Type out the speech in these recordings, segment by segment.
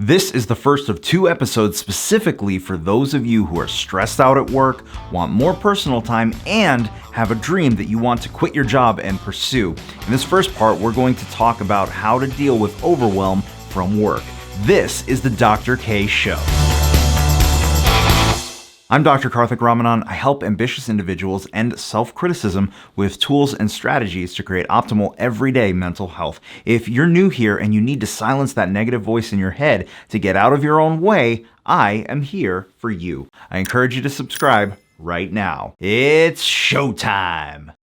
This is the first of 2 episodes specifically for those of you who are stressed out at work, want more personal time, and have a dream that you want to quit your job and pursue. In this first part, we're going to talk about how to deal with overwhelm from work. This is the Dr. K Show. I'm Dr. Karthik Ramanan. I help ambitious individuals end self-criticism with tools and strategies to create optimal everyday mental health. If you're new here and you need to silence that negative voice in your head to get out of your own way, I am here for you. I encourage you to subscribe right now. It's showtime!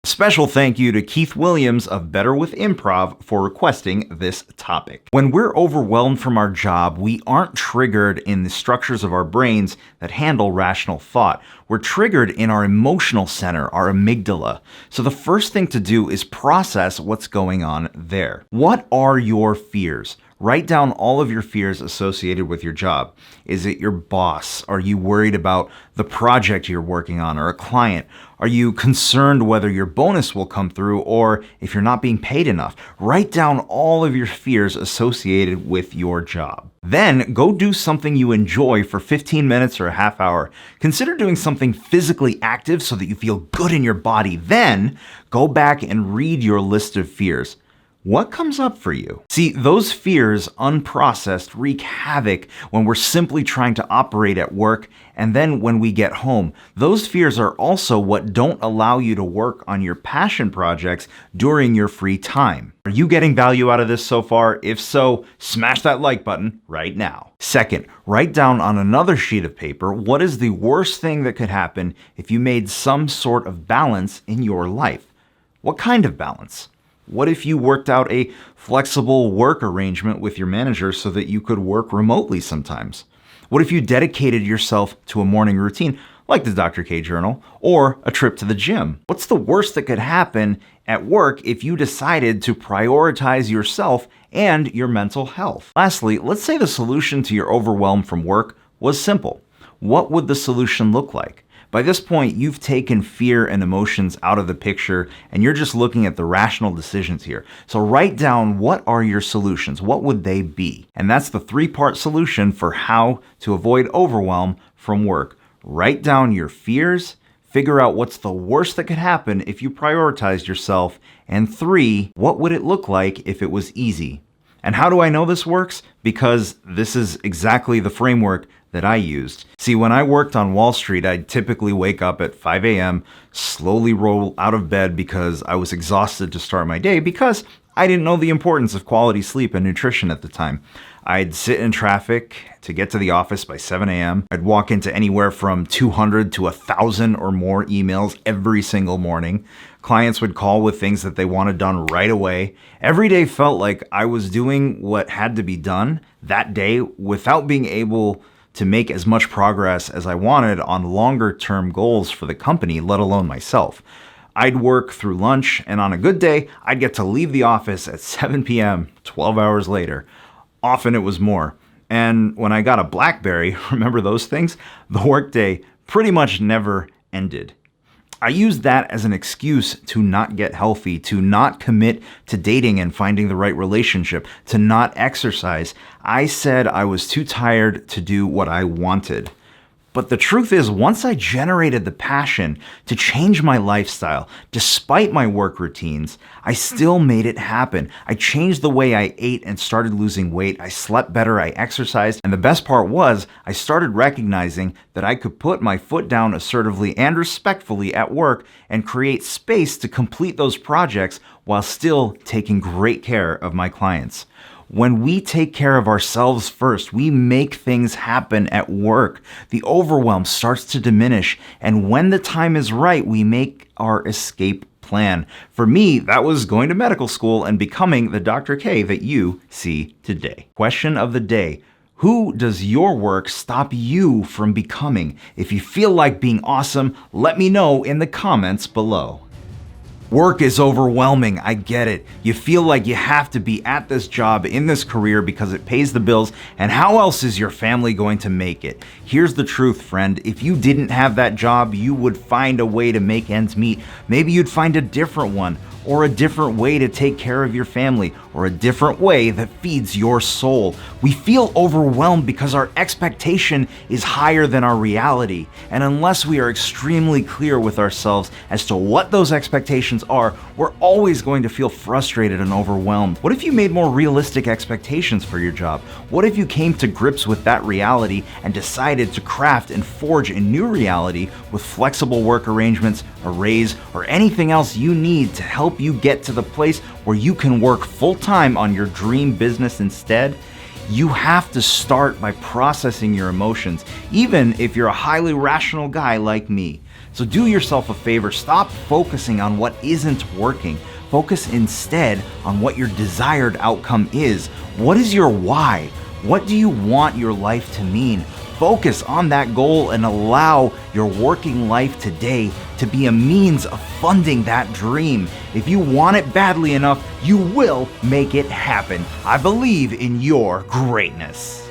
Special thank you to Keith Williams of Better with Improv for requesting this topic. When we're overwhelmed from our job, we aren't triggered in the structures of our brains that handle rational thought. We're triggered in our emotional center, our amygdala. So the first thing to do is process what's going on there. What are your fears? Write down all of your fears associated with your job. Is it your boss? Are you worried about the project you're working on or a client? Are you concerned whether your bonus will come through or if you're not being paid enough? Write down all of your fears associated with your job. Then go do something you enjoy for 15 minutes or a half hour. Consider doing something physically active so that you feel good in your body. Then go back and read your list of fears. What comes up for you? See, those fears, unprocessed, wreak havoc when we're simply trying to operate at work, and then when we get home. Those fears are also what don't allow you to work on your passion projects during your free time. Are you getting value out of this so far? If so, smash that like button right now. Second, write down on another sheet of paper what is the worst thing that could happen if you made some sort of balance in your life. What kind of balance? What if you worked out a flexible work arrangement with your manager so that you could work remotely sometimes? What if you dedicated yourself to a morning routine, like the Dr. K Journal, or a trip to the gym? What's the worst that could happen at work if you decided to prioritize yourself and your mental health? Lastly, let's say the solution to your overwhelm from work was simple. What would the solution look like? By this point, you've taken fear and emotions out of the picture and you're just looking at the rational decisions here. So write down what are your solutions? What would they be? And that's the 3-part solution for how to avoid overwhelm from work. Write down your fears, figure out what's the worst that could happen if you prioritized yourself, and 3, what would it look like if it was easy? And how do I know this works? Because this is exactly the framework that I used. See, when I worked on Wall Street, I'd typically wake up at 5 a.m., slowly roll out of bed because I was exhausted to start my day because I didn't know the importance of quality sleep and nutrition at the time. I'd sit in traffic to get to the office by 7 a.m. I'd walk into anywhere from 200 to 1,000 or more emails every single morning. Clients would call with things that they wanted done right away. Every day felt like I was doing what had to be done that day without being able to make as much progress as I wanted on longer term goals for the company, let alone myself. I'd work through lunch, and on a good day, I'd get to leave the office at 7 p.m., 12 hours later. Often it was more. And when I got a BlackBerry, remember those things? The workday pretty much never ended. I used that as an excuse to not get healthy, to not commit to dating and finding the right relationship, to not exercise. I said I was too tired to do what I wanted. But the truth is, once I generated the passion to change my lifestyle, despite my work routines, I still made it happen. I changed the way I ate and started losing weight. I slept better, I exercised, and the best part was I started recognizing that I could put my foot down assertively and respectfully at work and create space to complete those projects while still taking great care of my clients. When we take care of ourselves first, we make things happen at work. The overwhelm starts to diminish, and when the time is right, we make our escape plan. For me, that was going to medical school and becoming the Dr. K that you see today. Question of the day. Who does your work stop you from becoming? If you feel like being awesome, let me know in the comments below. Work is overwhelming, I get it. You feel like you have to be at this job, in this career because it pays the bills, and how else is your family going to make it? Here's the truth, friend. If you didn't have that job, you would find a way to make ends meet. Maybe you'd find a different one, or a different way to take care of your family, or a different way that feeds your soul. We feel overwhelmed because our expectation is higher than our reality, and unless we are extremely clear with ourselves as to what those expectations are, we're always going to feel frustrated and overwhelmed. What if you made more realistic expectations for your job? What if you came to grips with that reality and decided to craft and forge a new reality with flexible work arrangements, a raise, or anything else you need to help you get to the place where you can work full-time on your dream business instead? You have to start by processing your emotions, even if you're a highly rational guy like me. So do yourself a favor, stop focusing on what isn't working. Focus instead on what your desired outcome is. What is your why? What do you want your life to mean? Focus on that goal and allow your working life today to be a means of funding that dream. If you want it badly enough, you will make it happen. I believe in your greatness.